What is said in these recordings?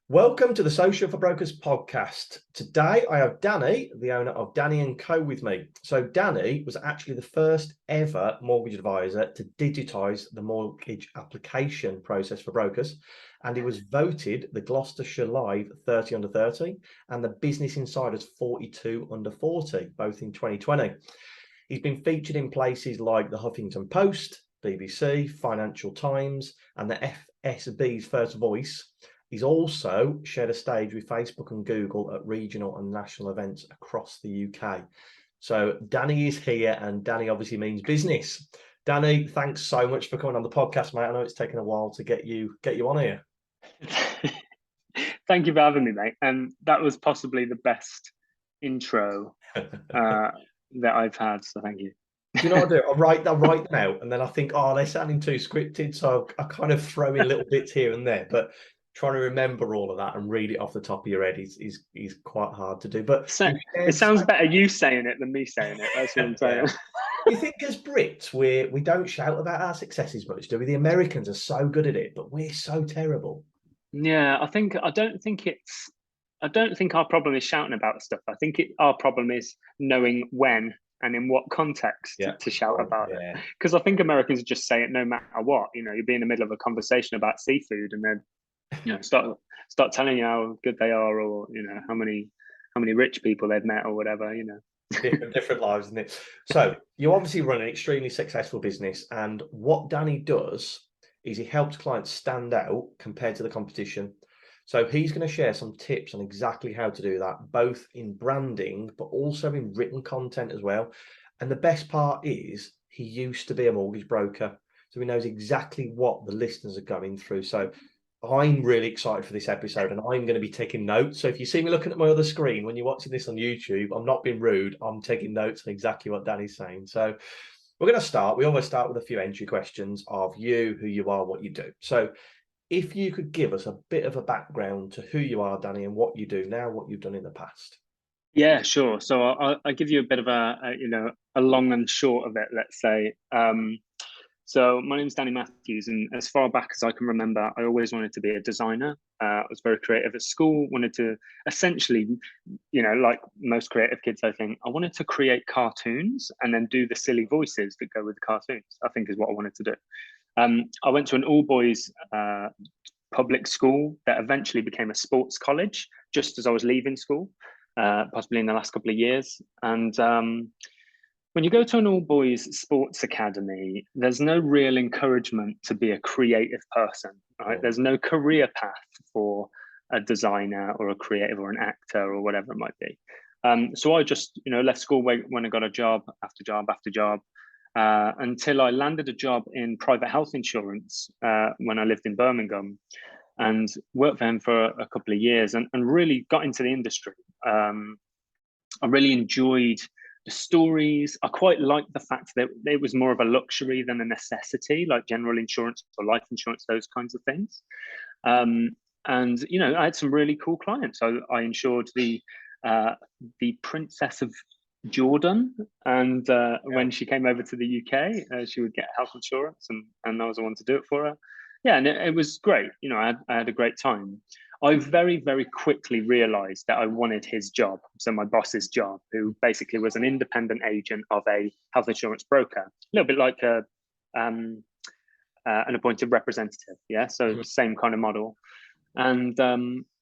Welcome to the Social for Brokers podcast. Today I have Danny, the owner of Danny&Co with me. So Danny was actually the first ever mortgage advisor to digitise the mortgage application process for brokers. And he was voted the Gloucestershire Live 30 under 30 and the Business Insider's 42 under 40, both in 2020. He's been featured in places like the Huffington Post, BBC, Financial Times, and the FSB's First Voice. He's also shared a stage with Facebook and Google at regional and national events across the UK. So Danny is here, and Danny obviously means business. Danny, thanks so much for coming on the podcast, mate. I know it's taken a while to get you on here. Thank you for having me, mate. And that was possibly the best intro that I've had. So thank you. Do you know what I do? I'll write them out, and then I think, oh, they're sounding too scripted, so I kind of throw in little bits here and there. But trying to remember all of that and read it off the top of your head is quite hard to do. But so, it sounds better you saying it than me saying it. That's what I'm saying. You think as Brits we don't shout about our successes much, do we? The Americans are so good at it, but we're so terrible. Yeah, I don't think our problem is shouting about stuff. I think our problem is knowing when and in what context to shout about it. Because I think Americans just say it no matter what. You know, you'll be in the middle of a conversation about seafood and then start telling you how good they are, or how many rich people they've met or whatever. Different lives, isn't it? So you obviously run an extremely successful business, and what Danny does is he helps clients stand out compared to the competition. So he's going to share some tips on exactly how to do that, both in branding but also in written content as well. And the best part is he used to be a mortgage broker, so he knows exactly what the listeners are going through. So I'm really excited for this episode, and I'm going to be taking notes. So if you see me looking at my other screen when you're watching this on YouTube, I'm not being rude. I'm taking notes on exactly what Danny's saying. So we're going to start. We always start with a few entry questions of you, who you are, what you do. So if you could give us a bit of a background to who you are, Danny, and what you do now, what you've done in the past. Yeah, sure. So I'll give you a bit of a long and short of it, let's say. So my name's Danny Matthews, and as far back as I can remember, I always wanted to be a designer. I was very creative at school, wanted to essentially, like most creative kids, I think, I wanted to create cartoons and then do the silly voices that go with the cartoons, I think is what I wanted to do. I went to an all-boys public school that eventually became a sports college just as I was leaving school, possibly in the last couple of years. And when you go to an all-boys sports academy, there's no real encouragement to be a creative person, right? There's no career path for a designer or a creative or an actor or whatever it might be. So I just, left school when I got a job after job after job, until I landed a job in private health insurance when I lived in Birmingham, and worked for him for a couple of years and really got into the industry. I really enjoyed the stories. I quite liked the fact that it was more of a luxury than a necessity, like general insurance or life insurance, those kinds of things. And I had some really cool clients. I insured the Princess of Jordan, and when she came over to the UK, she would get health insurance, and I was the one to do it for her. Yeah, and it was great. I had a great time. I very, very quickly realized that I wanted his job. So my boss's job, who basically was an independent agent of a health insurance broker, a little bit like an appointed representative. Yeah, so same kind of model. And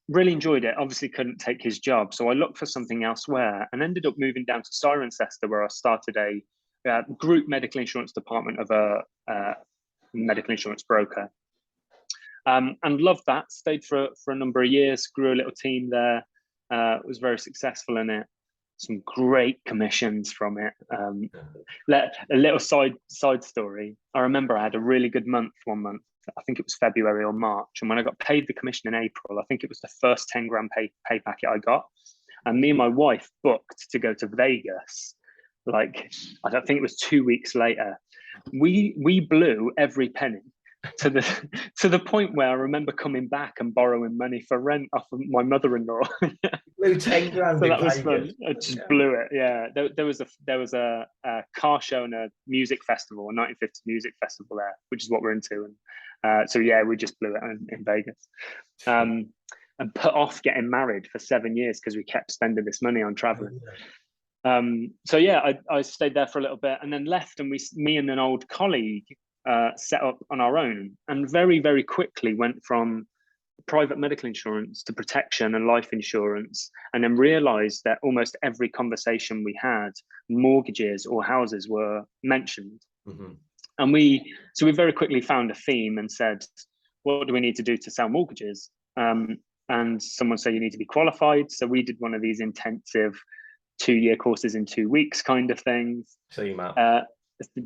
really enjoyed it. Obviously couldn't take his job. So I looked for something elsewhere and ended up moving down to Cirencester, where I started a group medical insurance department of a medical insurance broker. And loved that. Stayed for a number of years, grew a little team there, was very successful in it. Some great commissions from it. A little side story. I remember I had a really good month one month. I think it was February or March. And when I got paid the commission in April, I think it was the first 10 grand pay packet I got. And me and my wife booked to go to Vegas. Like, I don't think it was 2 weeks later. We blew every penny to the point where I remember coming back and borrowing money for rent off of my mother-in-law. Blew 10 grand. So that was fun. I just blew it. Yeah, there was a car show and a music festival, a 1950s music festival there, which is what we're into. And so yeah, we just blew it in Vegas. And and put off getting married for 7 years because we kept spending this money on traveling. So yeah, I stayed there for a little bit and then left, and me and an old colleague set up on our own, and very, very quickly went from private medical insurance to protection and life insurance, and then realized that almost every conversation we had, mortgages or houses were mentioned. And we very quickly found a theme and said, what do we need to do to sell mortgages? And someone said, you need to be qualified. So we did one of these intensive 2-year courses in 2 weeks kind of things. CMAT.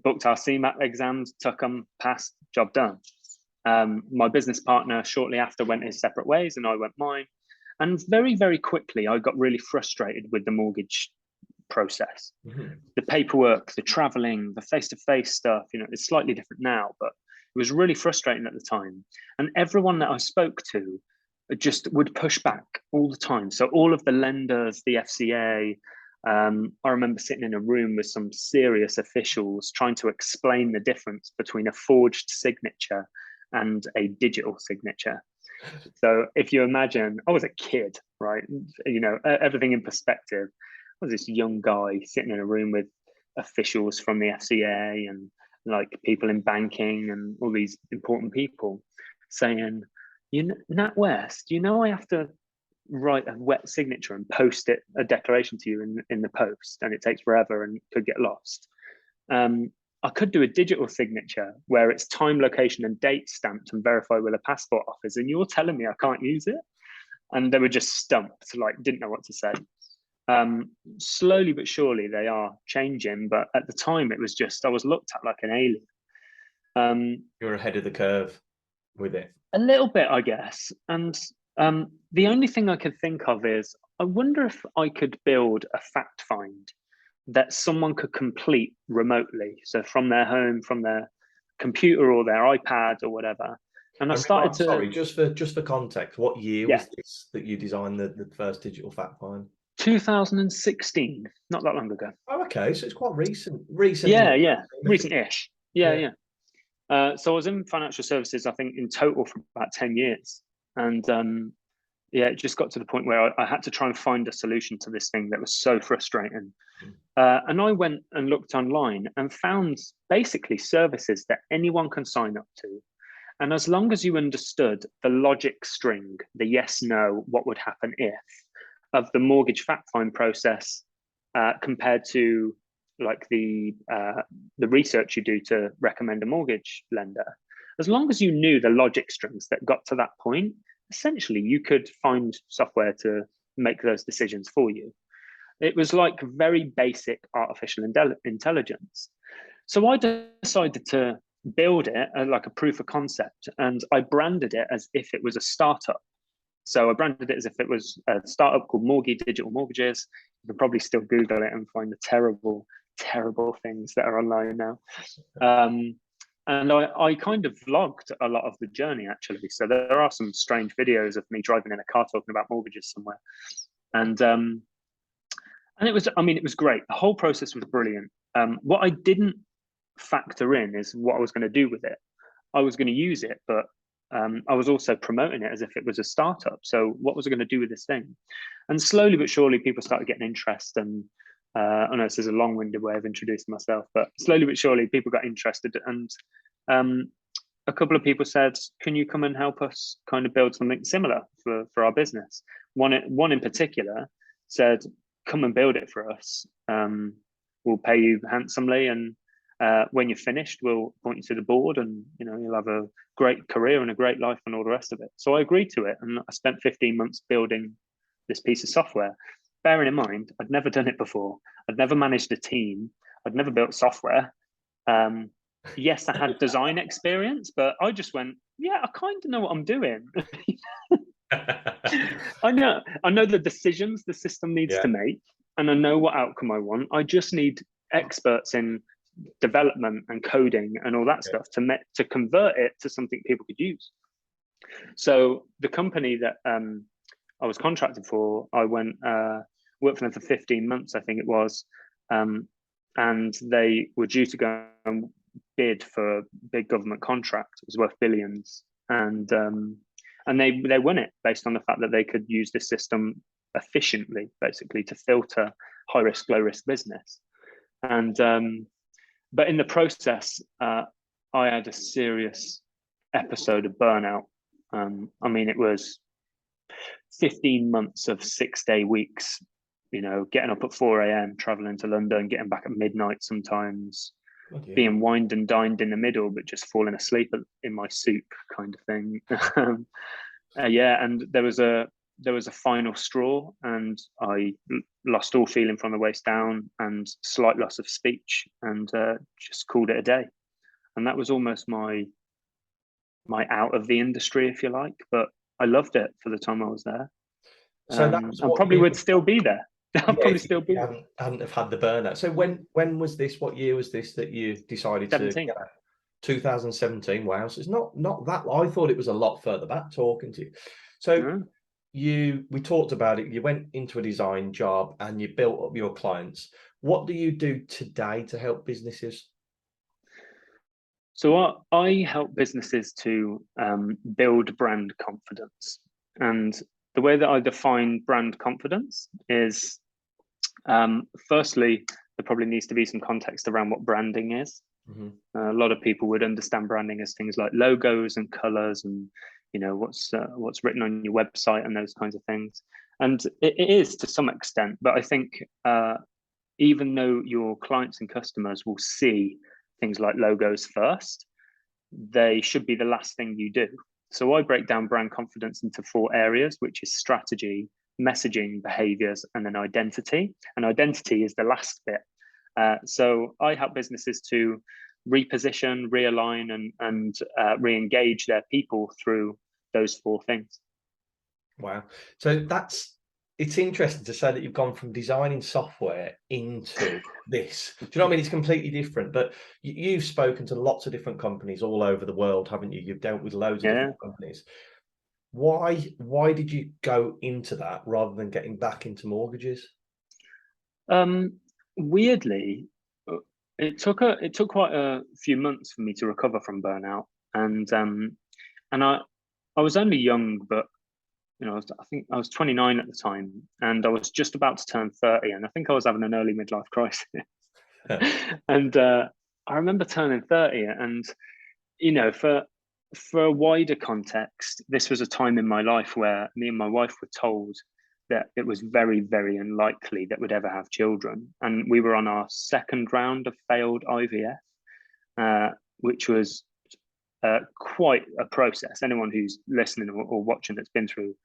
Booked our CMAT exams, took them, passed, job done. My business partner shortly after went his separate ways and I went mine. And very, very quickly, I got really frustrated with the mortgage process. The paperwork, the traveling, the face-to-face stuff, it's slightly different now, but it was really frustrating at the time. And everyone that I spoke to just would push back all the time. So all of the lenders, the FCA, I remember sitting in a room with some serious officials trying to explain the difference between a forged signature and a digital signature. So if you imagine, I was a kid, right? Everything in perspective. I was this young guy sitting in a room with officials from the FCA and like people in banking and all these important people saying, Nat West, I have to write a wet signature and post it, a declaration to you in the post, and it takes forever and could get lost. I could do a digital signature where it's time, location, and date stamped and verified with a passport office, and you're telling me I can't use it? And they were just stumped, like didn't know what to say. Slowly but surely they are changing, but at the time it was just, I was looked at like an alien. You're ahead of the curve with it. A little bit, I guess. And the only thing I could think of is, I wonder if I could build a fact find that someone could complete remotely. So from their home, from their computer or their iPad or whatever. And I started to... Sorry, just for context, what year was this that you designed the first digital fact find? 2016, not that long ago. Oh, okay. So it's quite recent. Yeah. Recent-ish. Yeah. So I was in financial services, I think, in total for about 10 years. And it just got to the point where I had to try and find a solution to this thing that was so frustrating. And I went and looked online and found basically services that anyone can sign up to. And as long as you understood the logic string, the yes, no, what would happen if, of the mortgage fact find process compared to like the research you do to recommend a mortgage lender, as long as you knew the logic strings that got to that point, essentially you could find software to make those decisions for you. It was like very basic artificial intelligence. So I decided to build it like a proof of concept, and I branded it as if it was a startup. So I branded it as if it was a startup called Mortgage Digital Mortgages. You can probably still Google it and find the terrible, terrible things that are online now. And I kind of vlogged a lot of the journey, actually. So there are some strange videos of me driving in a car talking about mortgages somewhere. And it was great. The whole process was brilliant. What I didn't factor in is what I was going to do with it. I was going to use it, but I was also promoting it as if it was a startup. So what was I going to do with this thing? And slowly but surely, people started getting interest. And I know this is a long-winded way of introducing myself, but slowly but surely, people got interested. And a couple of people said, "Can you come and help us kind of build something similar for our business?" One in particular said, "Come and build it for us. We'll pay you handsomely, and when you're finished, we'll appoint you to the board, and you'll have a great career and a great life and all the rest of it." So I agreed to it, and I spent 15 months building this piece of software. Bearing in mind, I'd never done it before. I'd never managed a team. I'd never built software. Yes, I had design experience, but I just went, yeah, I kind of know what I'm doing. I know the decisions the system needs to make, and I know what outcome I want. I just need experts in development and coding and all that stuff to convert it to something people could use. So the company that I was contracted for, I went worked for them for 15 months, I think it was, and they were due to go and bid for a big government contract. It was worth billions, and and they won it based on the fact that they could use this system efficiently, basically, to filter high risk, low risk business. And but in the process, I had a serious episode of burnout. I mean, it was 15 months of 6-day weeks, getting up at 4 a.m, traveling to London, getting back at midnight sometimes, being wined and dined in the middle, but just falling asleep in my soup kind of thing. Yeah, and there was a final straw, and I lost all feeling from the waist down and slight loss of speech, and just called it a day. And that was almost my out of the industry, if you like, but I loved it for the time I was there. So that was I probably would still be there. I'd probably still be there. Hadn't have had the burnout. So when was this? What year was this that you decided 17. to? 2017. Wow, so it's not that. I thought it was a lot further back. Talking to you, so we talked about it. You went into a design job and you built up your clients. What do you do today to help businesses? So I help businesses to build brand confidence. And the way that I define brand confidence is, firstly, there probably needs to be some context around what branding is. A lot of people would understand branding as things like logos and colors and, what's written on your website and those kinds of things. And it is to some extent, but I think even though your clients and customers will see things like logos first, they should be the last thing you do. So I break down brand confidence into 4 areas, which is strategy, messaging, behaviors, and then identity. And identity is the last bit. So I help businesses to reposition, realign, and re-engage their people through those 4 things. Wow. So it's interesting to say that you've gone from designing software into this. Do you know what I mean? It's completely different, but you've spoken to lots of different companies all over the world, haven't you? You've dealt with loads of different companies. Why did you go into that rather than getting back into mortgages? Weirdly, it took quite a few months for me to recover from burnout, and I was only young, but I think I was 29 at the time, and I was just about to turn 30, and I think I was having an early midlife crisis. And I remember turning 30, and for a wider context, this was a time in my life where me and my wife were told that it was very, very unlikely that we'd ever have children, and we were on our 2nd round of failed IVF, which was quite a process. Anyone who's listening or watching that's been through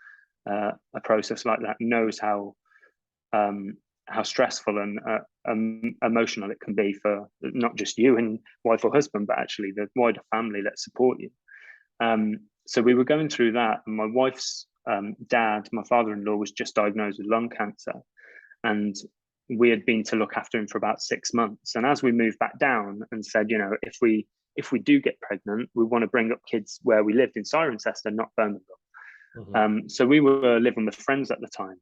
a process like that knows how stressful and emotional it can be for not just you and wife or husband, but actually the wider family that support you. So we were going through that, and my wife's dad, my father-in-law, was just diagnosed with lung cancer, and we had been to look after him for about 6 months. And as we moved back down and said, if we do get pregnant, we want to bring up kids where we lived in Cirencester, not Birmingham. So we were living with friends at the time,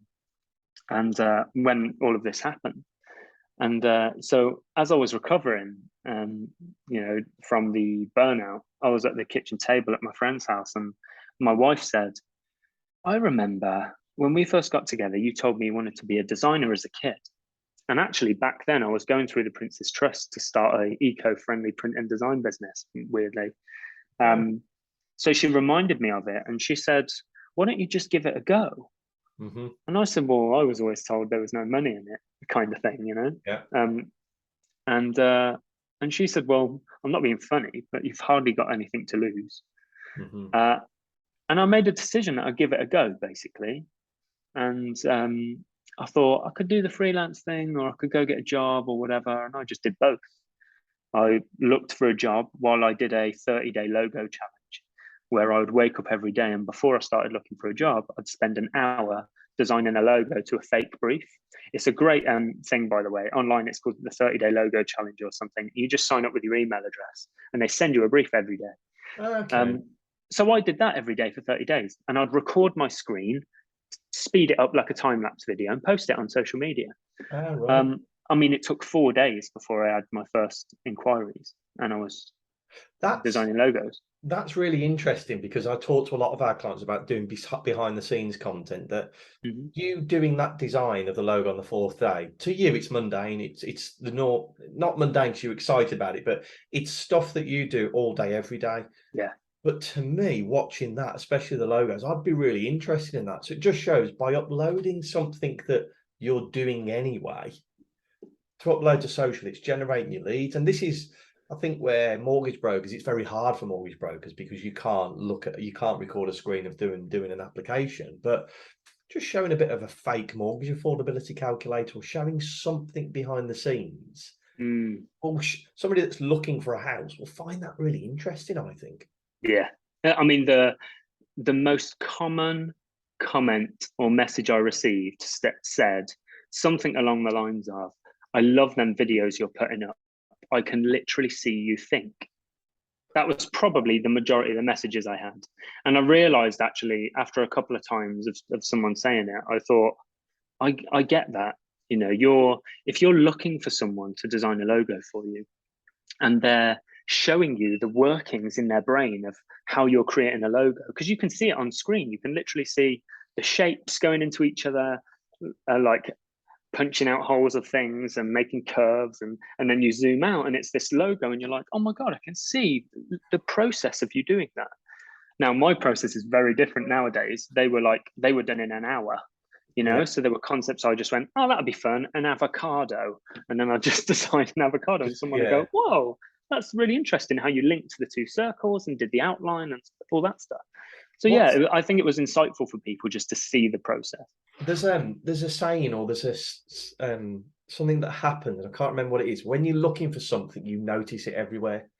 and when all of this happened, and so as I was recovering, from the burnout, I was at the kitchen table at my friend's house, and my wife said, "I remember when we first got together, you told me you wanted to be a designer as a kid." And actually, back then, I was going through the Prince's Trust to start a eco-friendly print and design business, weirdly. So she reminded me of it, and she said, "Why don't you just give it a go?" And I said, "Well, I was always told there was no money in it," kind of thing, Yeah. And she said, "Well, I'm not being funny, but you've hardly got anything to lose." And I made a decision that I'd give it a go, basically. And I thought I could do the freelance thing, or I could go get a job or whatever. And I just did both. I looked for a job while I did a 30-day logo challenge, where I would wake up every day, and before I started looking for a job, I'd spend an hour designing a logo to a fake brief. It's a great thing, by the way. Online, it's called the 30-day logo challenge or something. You just sign up with your email address, and they send you a brief every day. Okay. So I did that every day for 30 days, and I'd record my screen, speed it up like a time-lapse video, and post it on social media. Right. I mean, it took 4 days before I had my first inquiries, and I was designing logos. That's really interesting, because I talk to a lot of our clients about doing behind the scenes content, that Mhm. you doing that design of the logo on the fourth day, to you it's mundane, it's the not mundane because you're excited about it, but it's stuff that you do all day every day. Yeah. But to me, watching that, especially the logos, I'd be really interested in that. So it just shows, by uploading something that you're doing anyway, to upload to social, it's generating your leads. And this is, I think, where mortgage brokers, it's very hard for mortgage brokers, because you can't record a screen of doing an application. But just showing a bit of a fake mortgage affordability calculator, or showing something behind the scenes, Mm. or somebody that's looking for a house will find that really interesting, I think. Yeah. I mean, the most common comment or message I received said something along the lines of, "I love them videos you're putting up. I can literally see you think." That was probably the majority of the messages I had. And I realized, actually, after a couple of times of someone saying it, I thought, I get that. You know, if you're looking for someone to design a logo for you, and they're showing you the workings in their brain of how you're creating a logo, because you can see it on screen. You can literally see the shapes going into each other, like punching out holes of things and making curves, and then you zoom out and it's this logo, and you're like, oh my God, I can see the process of you doing that. Now, my process is very different nowadays. They were done in an hour, Yeah, so there were concepts I just went, oh, that'd be fun, an avocado. And then I just designed an avocado, and someone would yeah. go, whoa, that's really interesting how you linked the two circles and did the outline and all that stuff. So What's yeah, I think it was insightful for people just to see the process. there's a saying, or there's something that happens, and I can't remember what it is. When you're looking for something, you notice it everywhere.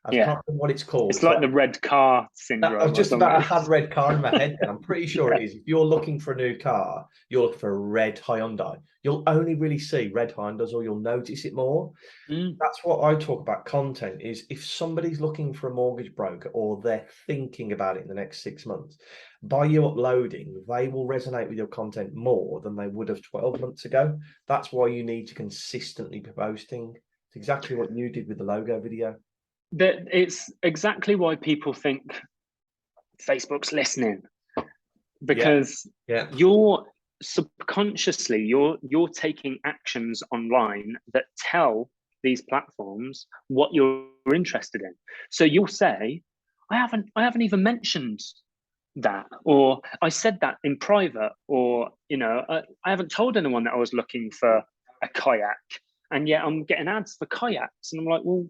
I Yeah, can't remember what it's called. it's like the red car I was syndrome or just about, I something. had red car in my head then. I'm pretty sure Yeah. it is. If you're looking for a new car, you're looking for a red Hyundai, you'll only really see red Hyundais, or you'll notice it more. Mm. That's what I talk about content, is if somebody's looking for a mortgage broker, or they're thinking about it in the next 6 months, by you uploading, they will resonate with your content more than they would have 12 months ago. That's why you need to consistently be posting. It's exactly what you did with the logo video. That it's exactly why people think Facebook's listening, Yeah, because yeah, you're subconsciously you're taking actions online that tell these platforms what you're interested in. So you'll say, I haven't even mentioned that, or I said that in private, or I haven't told anyone that I was looking for a kayak, and yet I'm getting ads for kayaks. And I'm like, well,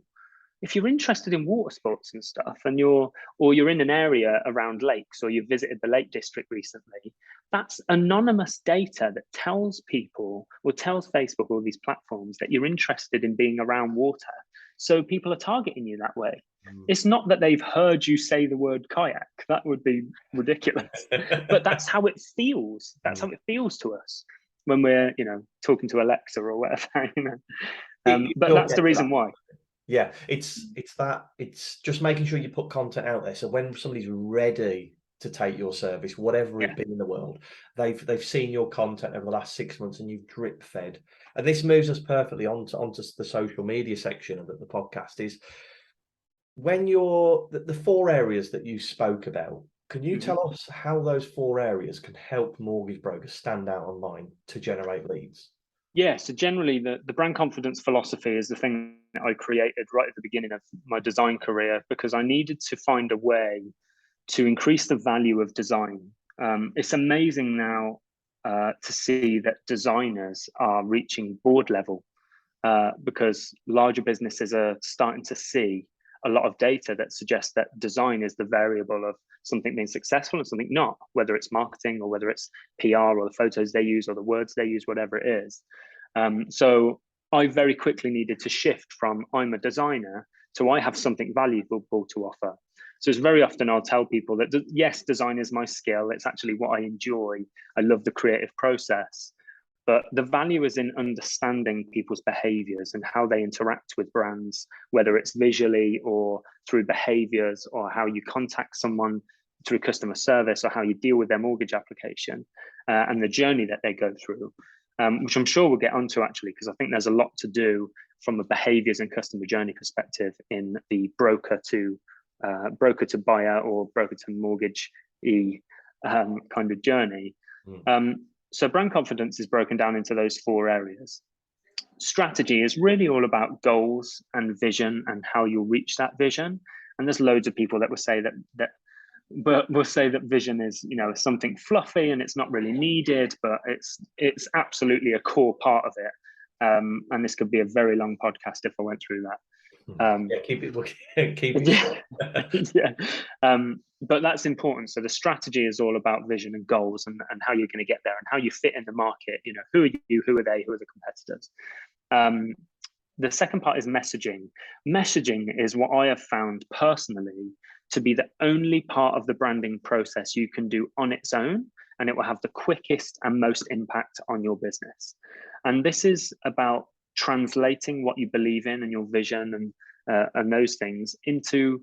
if you're interested in water sports and stuff, and you're in an area around lakes, or you've visited the Lake District recently, that's anonymous data that tells people, or tells Facebook, or these platforms, that you're interested in being around water. So people are targeting you that way. It's not that they've heard you say the word kayak. That would be ridiculous. But that's how it feels. That's how it feels to us when we're, talking to Alexa or whatever. But You'll that's the get to that. reason why. Yeah, it's just making sure you put content out there, so when somebody's ready to take your service, whatever Yeah. it be in the world, they've seen your content over the last 6 months, and you've drip fed. And this moves us perfectly onto the social media section of the podcast. Is when you're the four areas that you spoke about. Can you Mhm. tell us how those four areas can help mortgage brokers stand out online to generate leads? Yeah, so generally the brand confidence philosophy is the thing that I created right at the beginning of my design career, because I needed to find a way to increase the value of design. It's amazing now to see that designers are reaching board level, because larger businesses are starting to see a lot of data that suggests that design is the variable of something being successful and something not, whether it's marketing, or whether it's PR, or the photos they use, or the words they use, whatever it is. So I very quickly needed to shift from I'm a designer to I have something valuable to offer. So it's very often I'll tell people that, yes, design is my skill. It's actually what I enjoy. I love the creative process. But the value is in understanding people's behaviors and how they interact with brands, whether it's visually or through behaviors, or how you contact someone through customer service, or how you deal with their mortgage application, and the journey that they go through, which I'm sure we'll get onto, actually, because I think there's a lot to do from a behaviors and customer journey perspective in the broker to broker to buyer or broker to mortgage kind of journey. So brand confidence is broken down into those 4 areas. Strategy is really all about goals and vision and how you'll reach that vision. And there's loads of people that will say but we'll say that vision is, something fluffy and it's not really needed, but it's absolutely a core part of it. And this could be a very long podcast if I went through that. Keep it. But that's important. So the strategy is all about vision and goals and how you're going to get there and how you fit in the market. Who are you? Who are they? Who are the competitors? The second part is messaging. Messaging is what I have found personally to be the only part of the branding process you can do on its own, and it will have the quickest and most impact on your business. And this is about translating what you believe in and your vision and those things into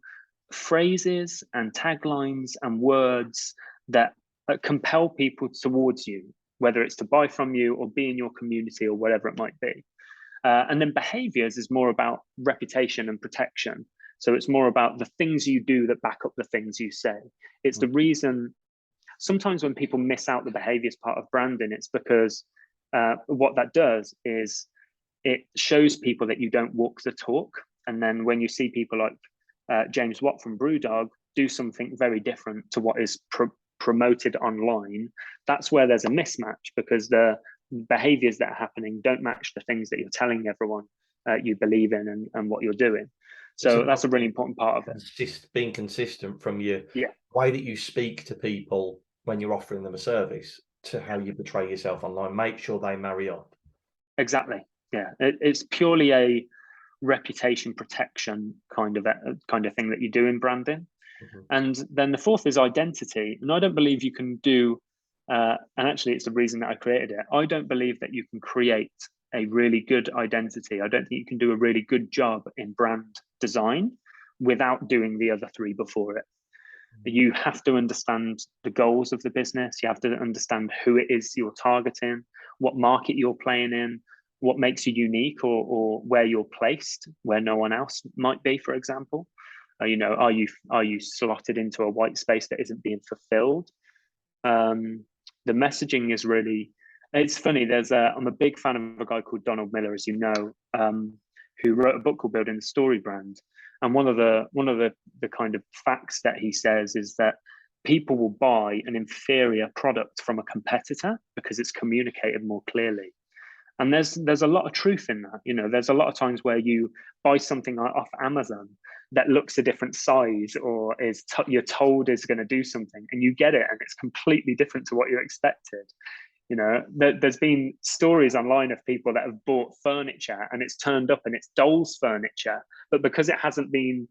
phrases and taglines and words that compel people towards you, whether it's to buy from you or be in your community or whatever it might be. And then behaviors is more about reputation and protection. So it's more about the things you do that back up the things you say. It's the reason sometimes when people miss out the behaviors part of branding, it's because what that does is it shows people that you don't walk the talk. And then when you see people like James Watt from Brewdog do something very different to what is promoted online, that's where there's a mismatch, because the behaviors that are happening don't match the things that you're telling everyone you believe in and what you're doing. So that's a really important part of it. Being consistent from your way that you speak to people when you're offering them a service to how you portray yourself online. Make sure they marry up. Exactly. Yeah, it's purely a reputation protection kind of thing that you do in branding. And then the fourth is identity. And I don't believe you can do, and actually it's the reason that I created it. I don't believe that you can create a really good identity. I don't think you can do a really good job in brand design without doing the other 3 before it. You have to understand the goals of the business. You have to understand who it is you're targeting, what market you're playing in, what makes you unique, or where you're placed, where no one else might be, for example. Are you slotted into a white space that isn't being fulfilled? The messaging is really, it's funny. I'm a big fan of a guy called Donald Miller, as you know, who wrote a book called Building the Story Brand. And one of the kind of facts that he says is that people will buy an inferior product from a competitor because it's communicated more clearly. And there's a lot of truth in that. There's a lot of times where you buy something off Amazon that looks a different size or you're told is going to do something, and you get it and it's completely different to what you expected. There's been stories online of people that have bought furniture and it's turned up and it's dolls furniture, but because it hasn't been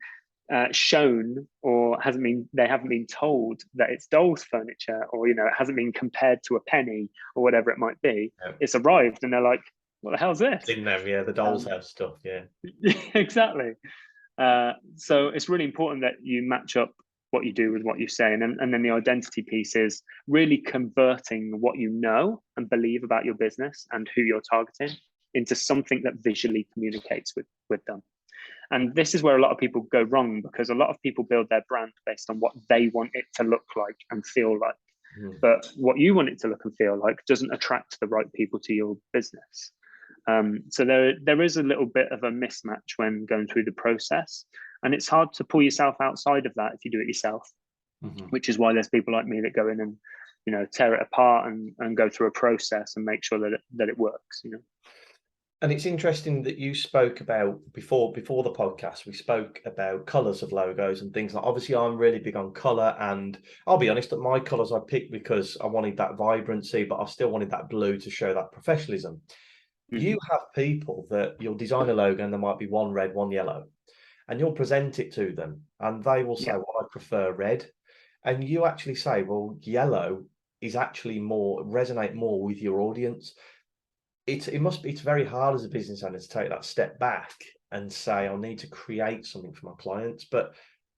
shown or they haven't been told that it's dolls furniture, or it hasn't been compared to a penny or whatever it might be, it's arrived and they're like, what the hell's this? Didn't know, the dolls house stuff. Exactly. So it's really important that you match up what you do with what you say, and then the identity piece is really converting what you know and believe about your business and who you're targeting into something that visually communicates with them. And this is where a lot of people go wrong, because a lot of people build their brand based on what they want it to look like and feel like. But what you want it to look and feel like doesn't attract the right people to your business. So there is a little bit of a mismatch when going through the process, and it's hard to pull yourself outside of that if you do it yourself, which is why there's people like me that go in and tear it apart and go through a process and make sure that it works. And it's interesting that you spoke about before the podcast, we spoke about colours of logos and things like, obviously I'm really big on colour, and I'll be honest that my colours I picked because I wanted that vibrancy, but I still wanted that blue to show that professionalism. You have people that you'll design a logo and there might be one red, one yellow, and you'll present it to them and they will say, well, I prefer red. And you actually say, well, yellow is actually resonate more with your audience. It's very hard as a business owner to take that step back and say, I need to create something for my clients. But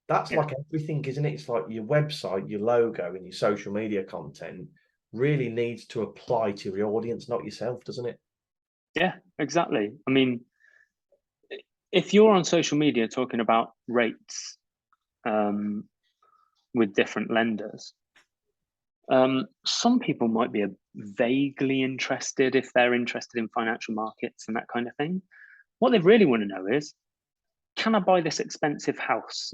that's like everything, isn't it? It's like your website, your logo, and your social media content really needs to apply to your audience, not yourself, doesn't it? Yeah, exactly. I mean, if you're on social media talking about rates with different lenders. Some people might be vaguely interested if they're interested in financial markets and that kind of thing. What they really want to know is, can I buy this expensive house?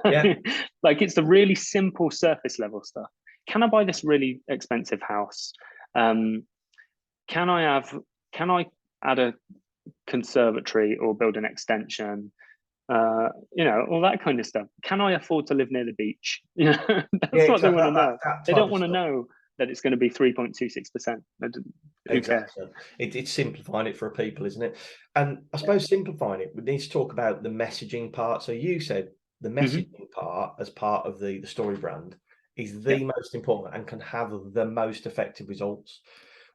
Yeah. Like, it's the really simple surface level stuff. Can I buy this really expensive house? Can I add a conservatory or build an extension? All that kind of stuff. Can I afford to live near the beach? That's Yeah, what they want to that, know. that They type don't of want to stuff. know that it's going to be 3.26%. Who cares? Exactly. It's simplifying it for people, isn't it? And I suppose simplifying it, we need to talk about the messaging part. So you said the messaging part as part of the story brand is the most important and can have the most effective results.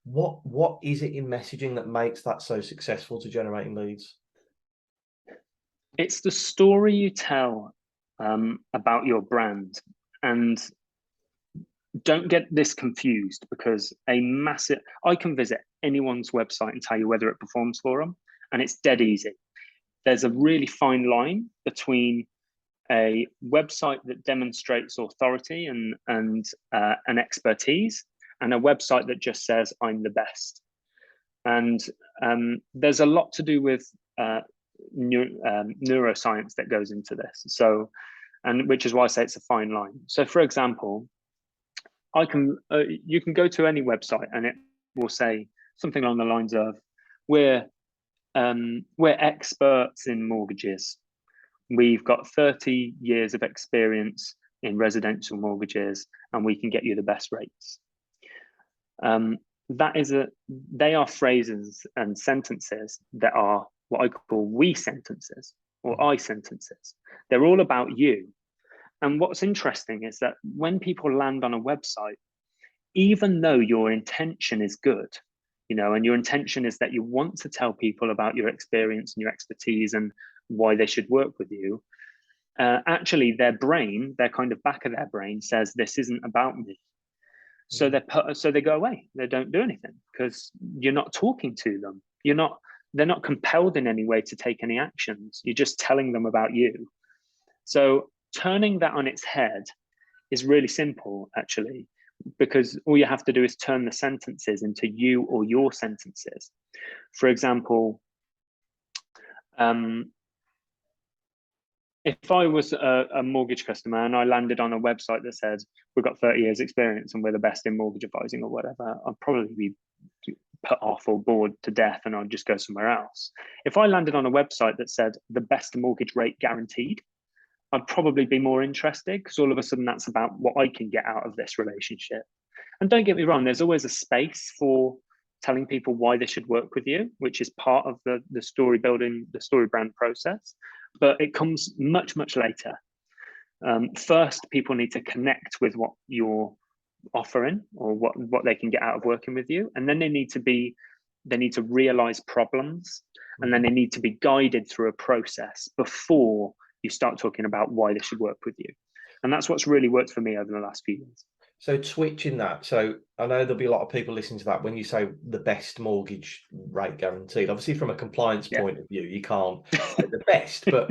What is it in messaging that makes that so successful to generating leads? It's the story you tell about your brand. And don't get this confused, because I can visit anyone's website and tell you whether it performs for them, and it's dead easy. There's a really fine line between a website that demonstrates authority and an expertise, and a website that just says I'm the best. And there's a lot to do with neuroscience that goes into this. So, and which is why I say it's a fine line. So, for example, you can go to any website and it will say something along the lines of, we're experts in mortgages. We've got 30 years of experience in residential mortgages, and we can get you the best rates. They are phrases and sentences that are what I call we sentences or I sentences. They're all about you. And what's interesting is that when people land on a website, even though your intention is good, and your intention is that you want to tell people about your experience and your expertise and why they should work with you, actually their kind of back of their brain says, this isn't about me. So they go away. They don't do anything because you're not talking to them. They're not compelled in any way to take any actions. You're just telling them about you. So turning that on its head is really simple, actually, because all you have to do is turn the sentences into you or your sentences. For example, if I was a mortgage customer and I landed on a website that said, we've got 30 years experience and we're the best in mortgage advising or whatever, I'd probably be put off or bored to death and I'd just go somewhere else. If I landed on a website that said the best mortgage rate guaranteed, I'd probably be more interested, because all of a sudden that's about what I can get out of this relationship. And don't get me wrong, there's always a space for telling people why they should work with you, which is part of the story building, the story brand process, but it comes much, much later. First, people need to connect with what you're offering or what they can get out of working with you. And then they need to realize problems, and then they need to be guided through a process before you start talking about why they should work with you. And that's what's really worked for me over the last few years. So twitching that, so I know there'll be a lot of people listening to that when you say the best mortgage rate guaranteed. Obviously, from a compliance point of view, you can't say the best, but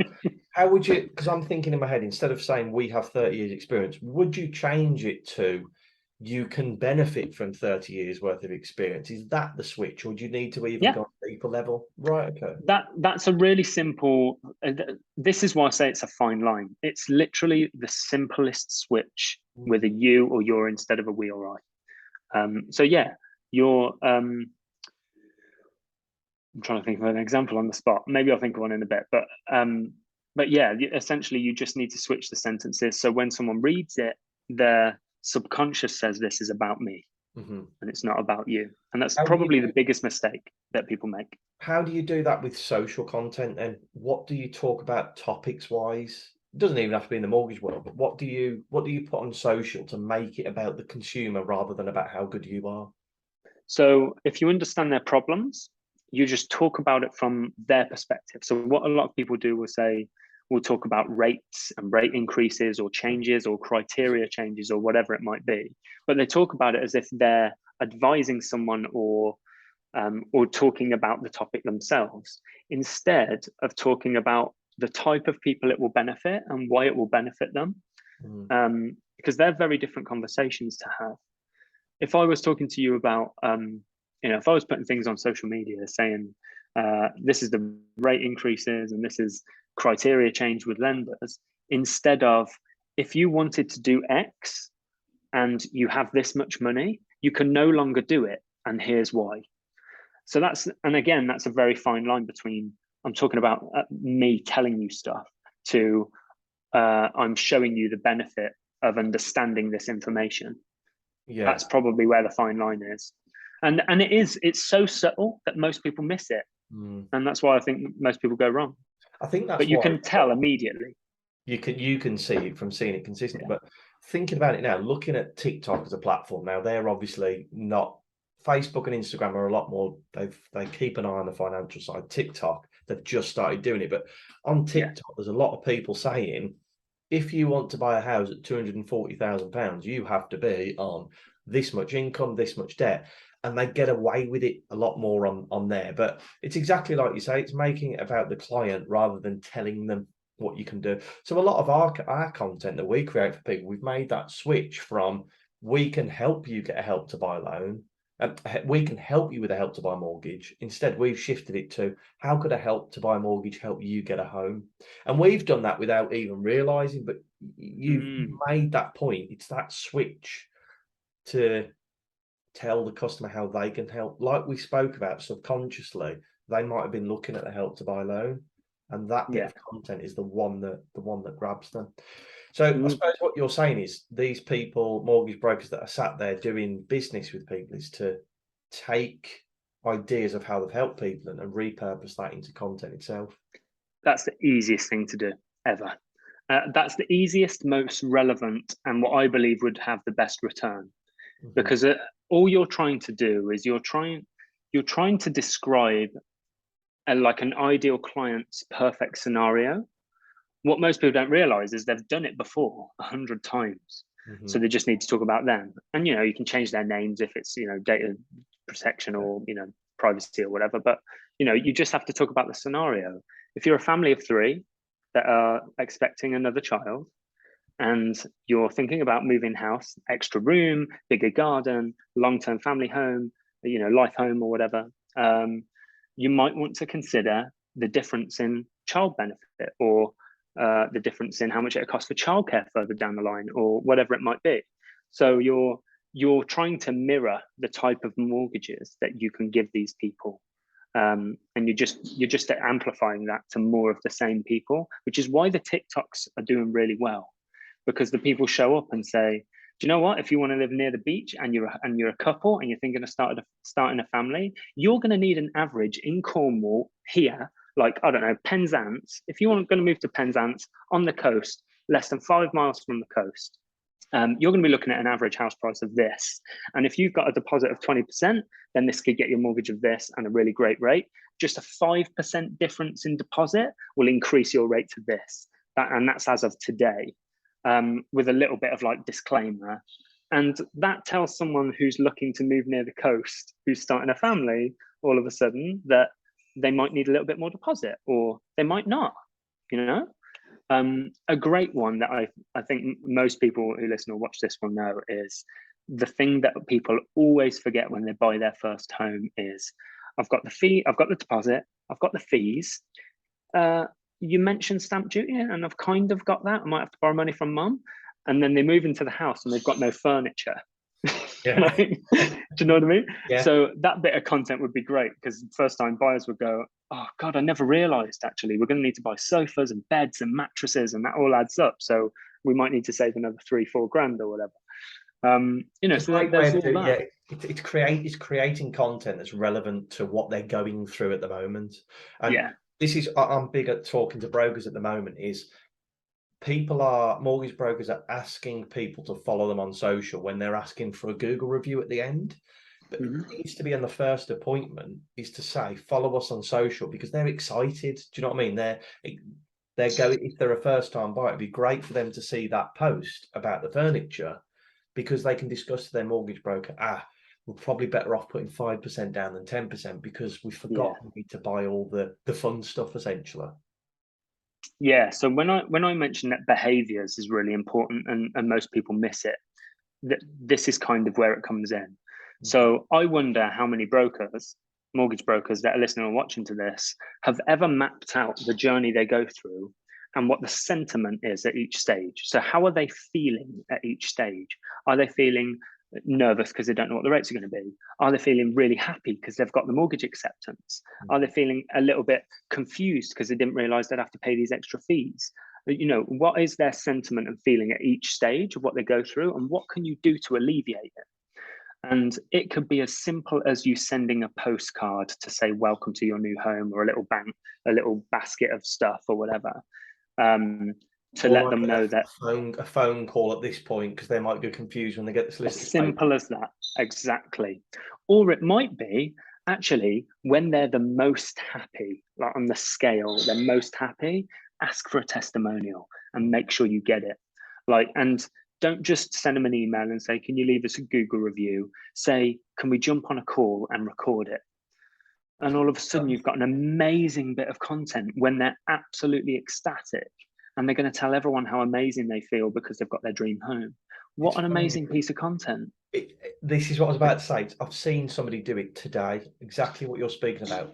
how would you, because I'm thinking in my head, instead of saying we have 30 years experience, would you change it to you can benefit from 30 years worth of experience? Is that the switch, or do you need to even go to deeper level? Right, okay. That's a really simple, this is why I say it's a fine line. It's literally the simplest switch with a you or your instead of a we or I. So yeah, you're, I'm trying to think of an example on the spot. Maybe I'll think of one in a bit, but yeah, essentially you just need to switch the sentences. So when someone reads it, their subconscious says this is about me, and it's not about you. And that's probably the biggest mistake that people make. How do you do that with social content then? What do you talk about topics wise? It doesn't even have to be in the mortgage world, but what do you put on social to make it about the consumer rather than about how good you are? So if you understand their problems, you just talk about it from their perspective. So what a lot of people do will say, we'll talk about rates and rate increases or changes or criteria changes or whatever it might be. But they talk about it as if they're advising someone or talking about the topic themselves, instead of talking about the type of people it will benefit and why it will benefit them, because they're very different conversations to have. If I was talking to you about, if I was putting things on social media saying, this is the rate increases and this is criteria change with lenders, instead of, if you wanted to do X and you have this much money, you can no longer do it, and here's why. So that's a very fine line between, I'm talking about me telling you stuff to I'm showing you the benefit of understanding this information. Yeah, that's probably where the fine line is. And it's so subtle that most people miss it. And that's why I think most people go wrong. I think that's but you can tell immediately. You can see it from seeing it consistently. But thinking about it now, looking at TikTok as a platform now, they're obviously not. Facebook and Instagram are a lot more. They keep an eye on the financial side. TikTok, they've just started doing it, but on TikTok, there's a lot of people saying, if you want to buy a house at £240,000, you have to be on this much income, this much debt, and they get away with it a lot more on there. But it's exactly like you say, it's making it about the client rather than telling them what you can do. So a lot of our content that we create for people, we've made that switch from, we can help you get a Help to Buy loan, we can help you with a Help to Buy mortgage. Instead, we've shifted it to, how could a Help to Buy mortgage help you get a home? And we've done that without even realizing, but you've made that point. It's that switch to tell the customer how they can help. Like we spoke about, subconsciously, they might have been looking at the Help to Buy loan, and that bit of content is the one that grabs them. So I suppose what you're saying is, these people, mortgage brokers that are sat there doing business with people, is to take ideas of how they've helped people and repurpose that into content itself. That's the easiest thing to do ever. That's the easiest, most relevant, and what I believe would have the best return. Because all you're trying to do is you're trying to describe like an ideal client's perfect scenario. What most people don't realize is they've done it before 100 times. So they just need to talk about them. And, you can change their names if it's, data protection or, privacy or whatever. But, you just have to talk about the scenario. If you're a family of 3 that are expecting another child, and you're thinking about moving house, extra room, bigger garden, long-term family home, life home or whatever, you might want to consider the difference in child benefit, or the difference in how much it costs for childcare further down the line, or whatever it might be. So you're trying to mirror the type of mortgages that you can give these people. And you're just amplifying that to more of the same people, which is why the TikToks are doing really well. Because the people show up and say, do you know what? If you want to live near the beach and you're a couple and you're thinking of starting a family, you're going to need an average in Cornwall here, like, I don't know, Penzance. If you want going to move to Penzance on the coast, less than 5 miles from the coast, you're going to be looking at an average house price of this. And if you've got a deposit of 20%, then this could get you a mortgage of this and a really great rate. Just a 5% difference in deposit will increase your rate to this. And that's as of today. With a little bit of like disclaimer. And that tells someone who's looking to move near the coast, who's starting a family, all of a sudden that they might need a little bit more deposit, or they might not, A great one that I think most people who listen or watch this will know is, the thing that people always forget when they buy their first home is, I've got the fee, I've got the deposit, I've got the fees. You mentioned stamp duty, and I've kind of got that. I might have to borrow money from mum. And then they move into the house and they've got no furniture. Yeah. Do you know what I mean? Yeah. So that bit of content would be great, because first time buyers would go, oh God, I never realized actually we're going to need to buy sofas and beds and mattresses, and that all adds up. So we might need to save another 3-4 grand or whatever. So there's all that. It's creating content that's relevant to what they're going through at the moment. And this is, I'm big at talking to brokers at the moment, is mortgage brokers are asking people to follow them on social when they're asking for a Google review at the end. But it needs to be on the first appointment, is to say, follow us on social, because they're excited. Do you know what I mean? They're going, if they're a first time buyer, it'd be great for them to see that post about the furniture, because they can discuss to their mortgage broker, we're probably better off putting 5% down than 10%, because we forgot we need to buy all the fun stuff, essentially. Yeah. So when I mentioned that behaviors is really important and most people miss it, this is kind of where it comes in. Mhm. So I wonder how many brokers, mortgage brokers that are listening or watching to this, have ever mapped out the journey they go through and what the sentiment is at each stage. So how are they feeling at each stage? Are they feeling nervous because they don't know what the rates are going to be? Are they feeling really happy because they've got the mortgage acceptance? Are they feeling a little bit confused because they didn't realize they'd have to pay these extra fees? What is their sentiment and feeling at each stage of what they go through, and what can you do to alleviate it? And it could be as simple as you sending a postcard to say welcome to your new home, or a little basket of stuff or whatever, um, to Or let like them know that. a phone call at this point, because they might get confused when they get the As solicitor's paper. simple as that, exactly. Or it might be actually when they're the most happy, like on the scale, they're most happy, ask for a testimonial and make sure you get it. And don't just send them an email and say, can you leave us a Google review? Say, can we jump on a call and record it? And all of a sudden, you've got an amazing bit of content when they're absolutely ecstatic and they're going to tell everyone how amazing they feel because they've got their dream home. It's What an funny. amazing piece of content. This is what I was about to say. I've seen somebody do it today, exactly what you're speaking about.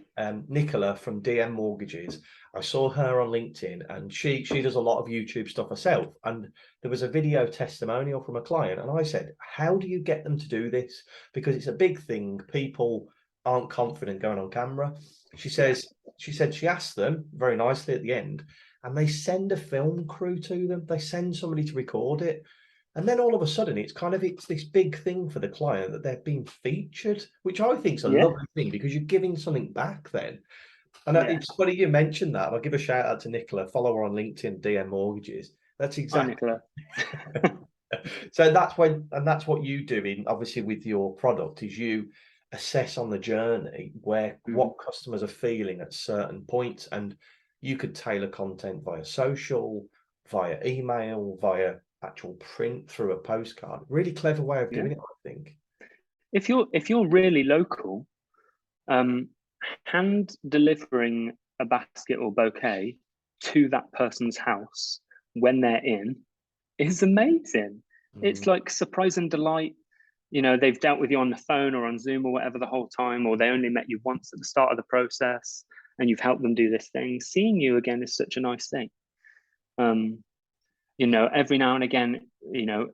Nicola from DM Mortgages. I saw her on LinkedIn, and she does a lot of YouTube stuff herself. And there was a video testimonial from a client, and I said, "How do you get them to do this? Because it's a big thing. People aren't confident going on camera." She Yeah. says she said she asked them very nicely at the end, and they send a film crew to them. They send somebody to record it. And then all of a sudden, it's this big thing for the client that they're being featured, which I think is a Yeah. lovely thing because you're giving something back then. And Yeah. it's funny you mentioned that. I'll give a shout out to Nicola, follow her on LinkedIn, DM Mortgages. That's Hi, exactly. Nicola. So that's what you do in obviously with your product is you assess on the journey where Mhm. what customers are feeling at certain points, and you could tailor content via social, via email, via actual print through a postcard. Really clever way of Yeah. doing it, I think. If you're really local, um, hand delivering a basket or bouquet to that person's house when they're in is amazing. Mm. It's like surprise and delight. They've dealt with you on the phone or on Zoom or whatever the whole time, or they only met you once at the start of the process and you've helped them do this thing. Seeing you again is such a nice thing. Um, every now and again,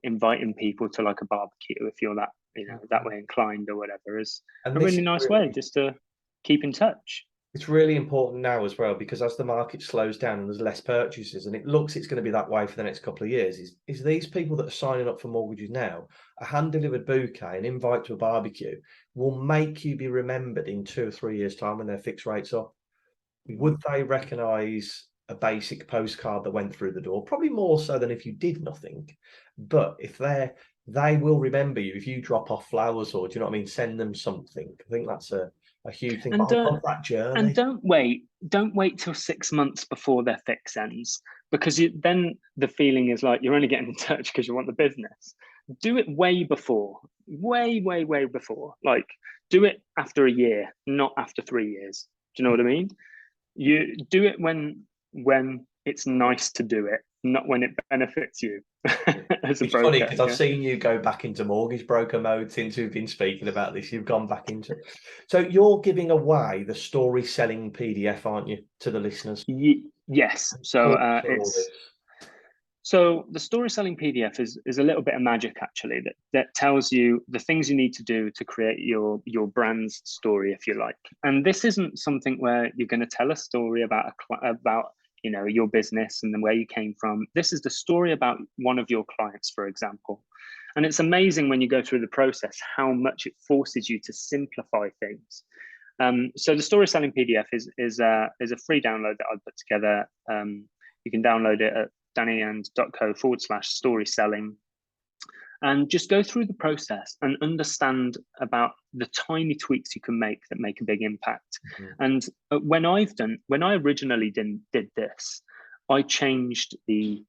inviting people to like a barbecue if you're that way inclined or whatever is And a this really is nice way really just to keep in touch. It's really important now as well because as the market slows down and there's less purchases, and it looks it's going to be that way for the next couple of years, is these people that are signing up for mortgages now, a hand-delivered bouquet, an invite to a barbecue, will make you be remembered in 2 or 3 years' time when their fixed rates up. Mhm. Would they recognise a basic postcard that went through the door? Probably more so than if you did nothing. But if they will remember you if you drop off flowers or do you know what I mean? Send them something. I think that's a huge thing. But And I don't love that and journey. don't wait till 6 months before their fix ends, because then the feeling is like you're only getting in touch because you want the business. Do it way before, way before. Like, do it after a year, not after 3 years. Do you know what I mean? You do it when it's nice to do it, not when it benefits you as a It's funny broker. because I've Yeah. seen you go back into mortgage broker mode since we've been speaking about this. You've gone back into So you're giving away the story selling PDF, aren't you, to the listeners? Yes. So Talk us through all it's this. So the story selling PDF is a little bit of magic actually that tells you the things you need to do to create your brand's story, if you like. And this isn't something where you're going to tell a story about your business and then where you came from. This is the story about one of your clients, for example. And it's amazing when you go through the process how much it forces you to simplify things. So the story selling PDF is a free download that I put together. You can download it at Danny&Co /story selling, and just go through the process and understand about the tiny tweaks you can make that make a big impact. Mhm. And when I originally did this, I changed the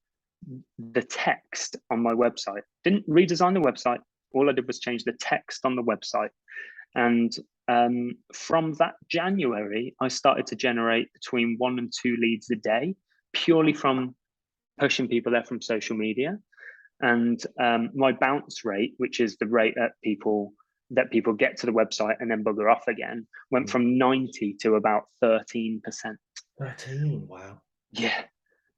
text on my website. Didn't redesign the website. All I did was change the text on the website. And from that January, I started to generate between 1 and 2 leads a day purely from pushing people there from social media. And my bounce rate, which is the rate that people get to the website and then bugger off again, went from 90 to about 13%. 13, wow. Yeah,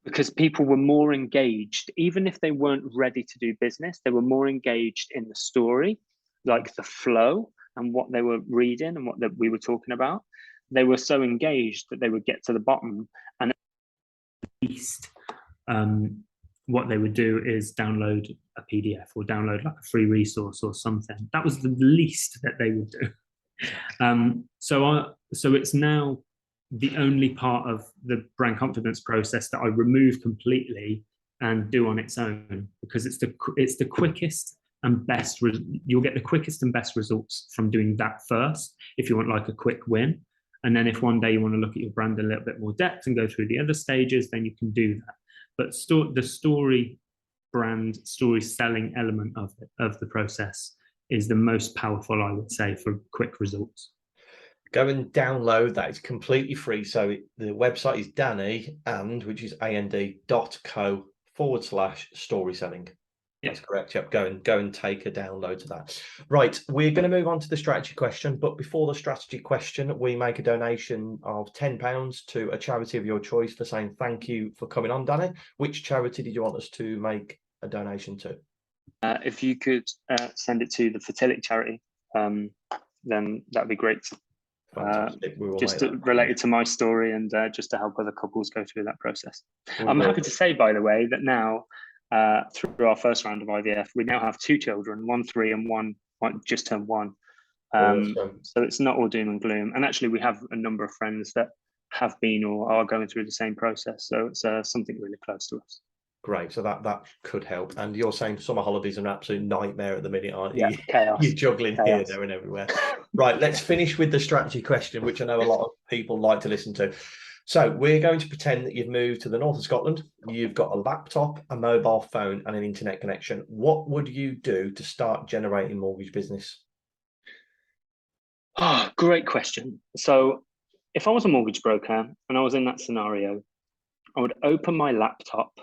because people were more engaged, even if they weren't ready to do business, they were more engaged in the story, like the flow and what they were reading and what we were talking about. They were so engaged that they would get to the bottom, and at least what they would do is download a PDF or download like a free resource or something. That was the least that they would do. So it's now the only part of the brand confidence process that I remove completely and do on its own, because it's the quickest and best. You'll get the quickest and best results from doing that first if you want like a quick win. And then if one day you want to look at your brand in a little bit more depth and go through the other stages, then you can do that. But the story selling element of the process is the most powerful, I would say, for quick results. Go and download that. It's completely free. So the website is which is and.co/story selling. That's correct. Yep. Go and take a download to that. Right. We're going to move on to the strategy question. But before the strategy question, we make a donation of £10 to a charity of your choice for saying thank you for coming on, Danny. Which charity did you want us to make a donation to? If you could send it to the fertility charity, then that'd be great. Just related to my story and just to help other couples go through that process. I'm happy to say, by the way, that now through our first round of IVF, we now have 2 children, 1 3 and 1 just turned 1. So it's not all doom and gloom. And actually, we have a number of friends that have been or are going through the same process. So it's something really close to us. Great. So that could help. And you're saying summer holidays are an absolute nightmare at the minute, aren't you? Yeah, chaos. You're juggling here, there, and everywhere. Right. Let's finish with the strategy question, which I know a lot of people like to listen to. So we're going to pretend that you've moved to the north of Scotland. You've got a laptop, a mobile phone, and an internet connection. What would you do to start generating mortgage business? Oh, great question. So if I was a mortgage broker and I was in that scenario, I would open my laptop,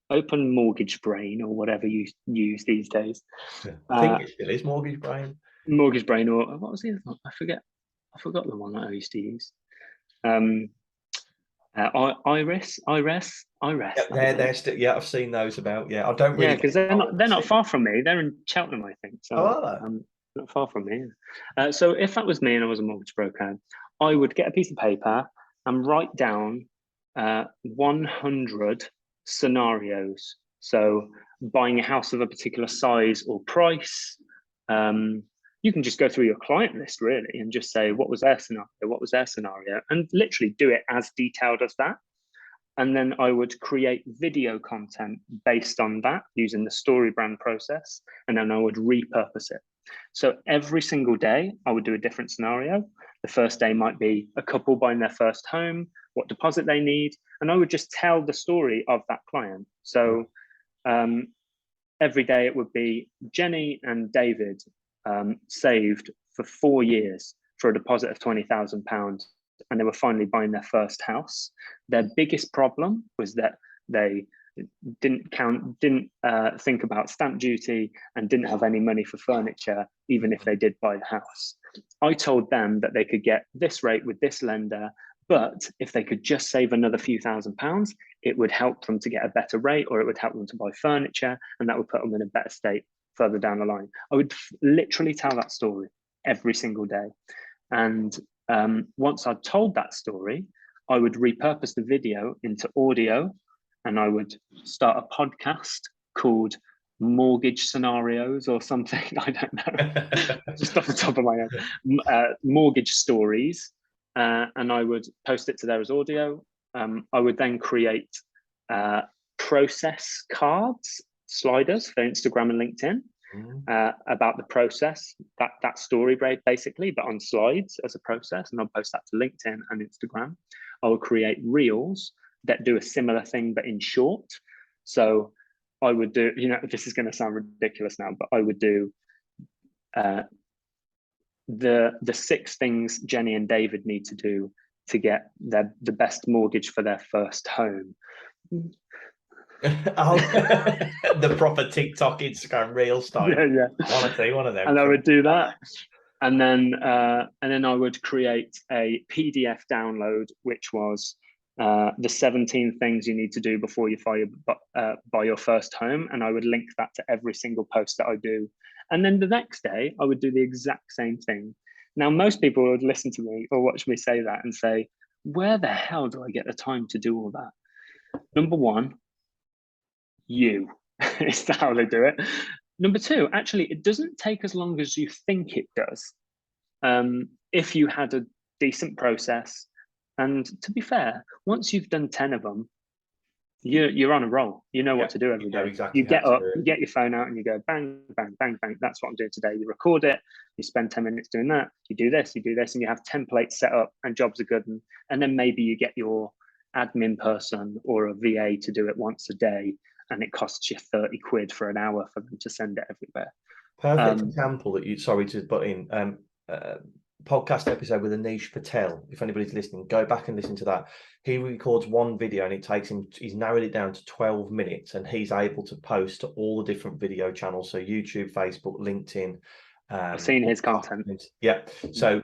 open Mortgage Brain or whatever you use these days. I think it still is Mortgage Brain. Mortgage Brain, or what was the other one? I forgot the one that I used to use. Iris. They're still, yeah, I've seen those about. Yeah, I don't really. Yeah, because they're not far from me. They're in Cheltenham, I think. So not far from me. So if that was me and I was a mortgage broker, I would get a piece of paper and write down 100 scenarios. So buying a house of a particular size or price. You can just go through your client list really and just say, what was their scenario, and literally do it as detailed as that. And then I would create video content based on that using the story brand process, and then I would repurpose it. So every single day I would do a different scenario. The first day might be a couple buying their first home, what deposit they need, and I would just tell the story of that client. So every day it would be Jenny and David saved for 4 years for a deposit of £20,000, and they were finally buying their first house. Their biggest problem was that they didn't think about stamp duty and didn't have any money for furniture, even if they did buy the house. I told them that they could get this rate with this lender, but if they could just save another few £1,000s, it would help them to get a better rate, or it would help them to buy furniture, and that would put them in a better state further down the line. I would literally tell that story every single day. And once I'd told that story, I would repurpose the video into audio, and I would start a podcast called Mortgage Scenarios or something. I don't know, just off the top of my head. Mortgage Stories, and I would post it to there as audio. I would then create process cards, sliders for Instagram and LinkedIn about the process, that story basically, but on slides as a process, and I'll post that to LinkedIn and Instagram. I will create reels that do a similar thing but in short. So I would do, this is going to sound ridiculous now, but I would do the 6 things Jenny and David need to do to get the best mortgage for their first home. Oh, the proper TikTok, Instagram reel style. Yeah. I want to see one of them. And I would do that. And then I would create a PDF download, which was the 17 things you need to do before you buy your first home. And I would link that to every single post that I do. And then the next day, I would do the exact same thing. Now, most people would listen to me or watch me say that and say, where the hell do I get the time to do all that? Number one, you. Is how they do it. Number two, actually, it doesn't take as long as you think it does. If you had a decent process, and to be fair, once you've done 10 of them, you're on a roll. You know what to do every day. Exactly. You get up, you get your phone out, and you go bang, bang, bang, bang. That's what I'm doing today. You record it. You spend 10 minutes doing that. You do this, and you have templates set up, and jobs are good. And then maybe you get your admin person or a VA to do it once a day, and it costs you 30 quid for an hour for them to send it everywhere. Perfect example that you, sorry to butt in, podcast episode with Anish Patel. If anybody's listening, go back and listen to that. He records one video and it takes him, he's narrowed it down to 12 minutes and he's able to post to all the different video channels. So YouTube, Facebook, LinkedIn. I've seen his content. Yeah. So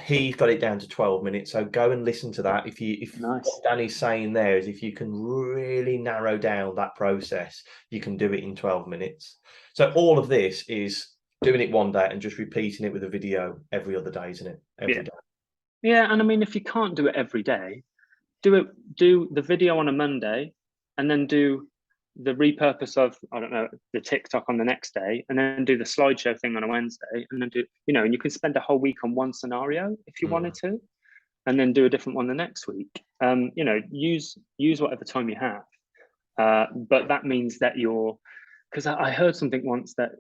he's got it down to 12 minutes. So go and listen to that. If nice. What Danny's saying there is if you can really narrow down that process, you can do it in 12 minutes. So all of this is doing it one day and just repeating it with a video every other day, isn't it? Every day. Yeah, and I mean, if you can't do it every day, do the video on a Monday, and then do the repurpose of, I don't know, the TikTok on the next day, and then do the slideshow thing on a Wednesday, and then do, and you can spend a whole week on one scenario if you wanted to, and then do a different one the next week. Use whatever time you have, but that means that because I heard something once that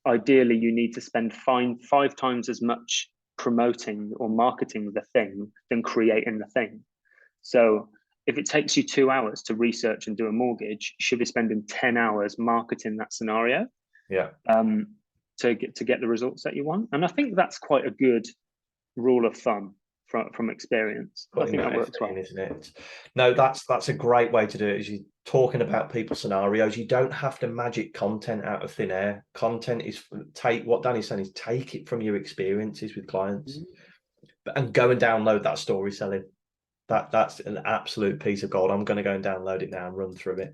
ideally you need to spend 5 times as much promoting or marketing the thing than creating the thing. So if it takes you 2 hours to research and do a mortgage, you should be spending 10 hours marketing that scenario. Yeah. To get the results that you want. And I think that's quite a good rule of thumb from experience. I think that works well, isn't it? No, that's a great way to do it. Is you talking about people's scenarios. You don't have to magic content out of thin air. Content is what Danny's saying is take it from your experiences with clients, and go and download that story selling. That's an absolute piece of gold. I'm going to go and download it now and run through it.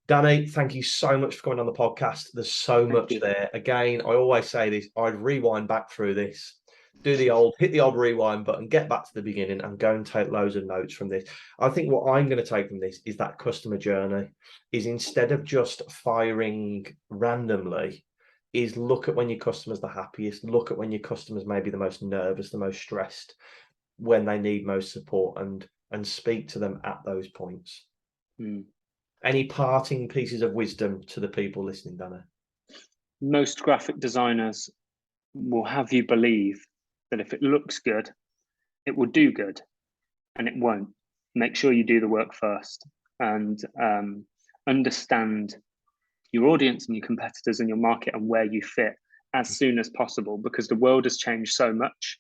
Danny, thank you so much for coming on the podcast. There's so much there. Again, I always say this, I'd rewind back through this, hit the old rewind button, get back to the beginning and go and take loads of notes from this. I think what I'm going to take from this is that customer journey is, instead of just firing randomly, is look at when your customer's the happiest, look at when your customer's maybe the most nervous, the most stressed, when they need most support, and speak to them at those points. Any parting pieces of wisdom to the people listening, Danny? Most graphic designers will have you believe that if it looks good, it will do good, and it won't. Make sure you do the work first, and understand your audience and your competitors and your market and where you fit as soon as possible, because the world has changed so much.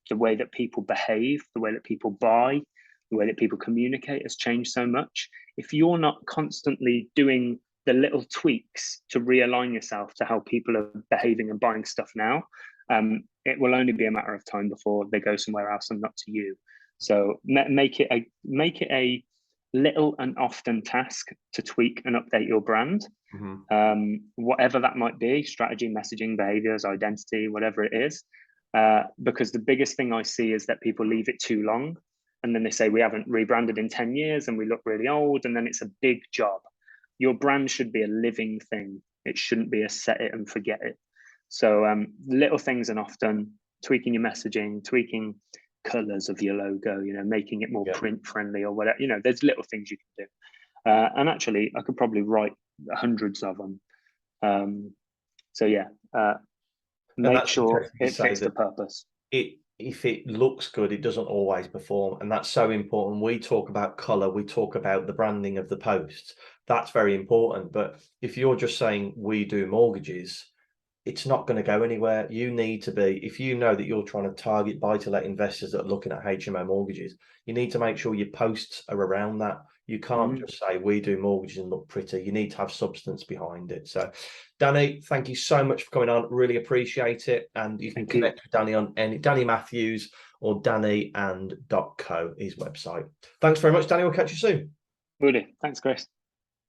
The way that people behave, the way that people buy, the way that people communicate has changed so much. If you're not constantly doing the little tweaks to realign yourself to how people are behaving and buying stuff now, it will only be a matter of time before they go somewhere else and not to you. So make it a little and often task to tweak and update your brand, whatever that might be: strategy, messaging, behaviors, identity, whatever it is. Because the biggest thing I see is that people leave it too long, and then they say we haven't rebranded in 10 years and we look really old, and then it's a big job. Your brand should be a living thing. It shouldn't be a set it and forget it. So little things and often, tweaking your messaging, tweaking colors of your logo, making it more print friendly or whatever. There's little things you can do. And actually, I could probably write hundreds of them. Make sure it fits the purpose. If it looks good, it doesn't always perform, and that's so important. We talk about color, we talk about the branding of the posts. That's very important. But if you're just saying we do mortgages, it's not going to go anywhere. You need to be, if you know that you're trying to target buy-to-let investors that are looking at HMO mortgages, you need to make sure your posts are around that. You can't just say we do mortgages and look pretty. You need to have substance behind it. So, Danny, thank you so much for coming on. Really appreciate it. And you can connect with Danny on Danny Matthews or Danny&Co, his website. Thanks very much, Danny. We'll catch you soon. Will do. Thanks, Chris.